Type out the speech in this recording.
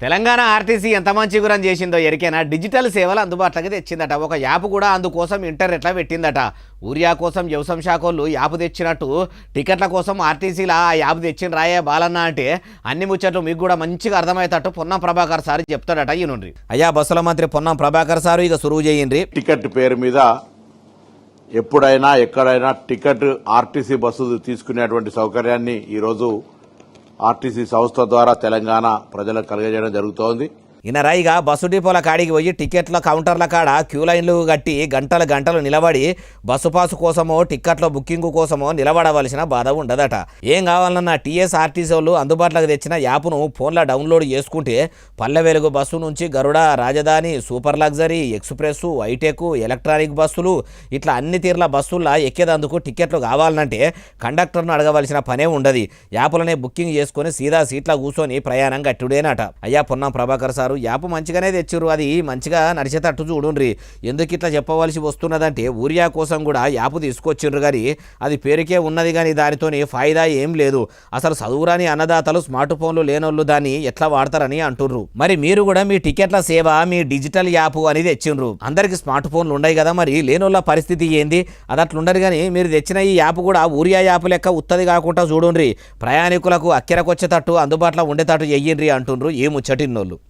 Telangana RTC ఎంత మంచి గురం చేసిందో ఎరికేనా డిజిటల్ సేవలు అందుబాటులోకి తెచ్చిందట. ఒక యాప్ కూడా అందుకోసం ఇంటర్నెట్లో పెట్టిందట. ఊరియా కోసం వ్యవసాయ శాఖోళ్ళు యాప్ తెచ్చినట్టు టికెట్ల కోసం ఆర్టీసీలా ఆ యాప్ తెచ్చిన రాయే బాలన్న అంటే అన్ని ముచ్చట్లు మీకు కూడా మంచిగా అర్థమయ్యేటట్టు పొన్నం ప్రభాకర్ సార్ చెప్తాడట. ఈ నుండి అయ్యా బస్సుల మంత్రి పొన్నం ప్రభాకర్ సారు ఇక సురువు చేయండి. టికెట్ పేరు మీద ఎప్పుడైనా ఎక్కడైనా టికెట్ ఆర్టీసీ బస్సు తీసుకునేటువంటి సౌకర్యాన్ని ఈరోజు ఆర్టీసీ సంస్థ ద్వారా తెలంగాణ ప్రజలకు కలిగజేయడం జరుగుతోంది. ఇనరాయిగా బస్సు డిపోల కాడికి పోయి టికెట్ల కౌంటర్ల కాడ క్యూ లైన్లు కట్టి గంటలు నిలబడి బస్సు పాసు కోసమో టికెట్ల బుకింగ్ కోసమో నిలబడవలసిన బాధ ఉండదట. ఏం కావాలన్నా టీఎస్ఆర్టీసీ వాళ్ళు అందుబాటులోకి తెచ్చిన యాప్ను ఫోన్లో డౌన్లోడ్ చేసుకుంటే పల్లె వెలుగు బస్సు నుంచి Garuda, Rajdhani, super luxury, express, hi tech, electronic బస్సులు ఇట్లా అన్ని తీర్ల బస్సుల్లో ఎక్కేదందుకు టికెట్లు కావాలంటే కండక్టర్ను అడగవలసిన పనే ఉండదు. యాప్లనే బుకింగ్ చేసుకుని సీదా సీట్ల కూర్చొని ప్రయాణం గట్టుడేనట. అయ్యా పొన్నం ప్రభాకర్ సార్ యాప్ మంచిగానే తెచ్చిర్రు, అది మంచిగా నడిచేటట్టు చూడుండ్రి. ఎందుకు ఇట్లా చెప్పవలసి వస్తున్నదంటే ఊరియా కోసం కూడా యాప్ తీసుకొచ్చిర్రు, కానీ అది పేరుకే ఉన్నది, కానీ దానితోని ఫాయిదా ఏం లేదు. అసలు చదువురాని అన్నదాతలు స్మార్ట్ ఫోన్లు లేనోళ్ళు దాన్ని ఎట్లా వాడతారని అంటుర్రు. మరి మీరు కూడా మీ టికెట్ల సేవ మీ డిజిటల్ యాప్ అనేది తెచ్చిండ్రు. అందరికి స్మార్ట్ ఫోన్లు ఉన్నాయి కదా, మరి లేనోళ్ళ పరిస్థితి ఏంది? అది అట్లుండదు. కానీ మీరు తెచ్చిన ఈ యాప్ కూడా ఊరియా యాప్ లెక్క ఉత్తది కాకుండా చూడుండ్రి. ప్రయాణికులకు అక్కెరకొచ్చేటట్టు అందుబాటులో ఉండేటట్టు చెయ్యండ్రి అంటుండ్రు ఈ ముచ్చటిన్నోళ్ళు.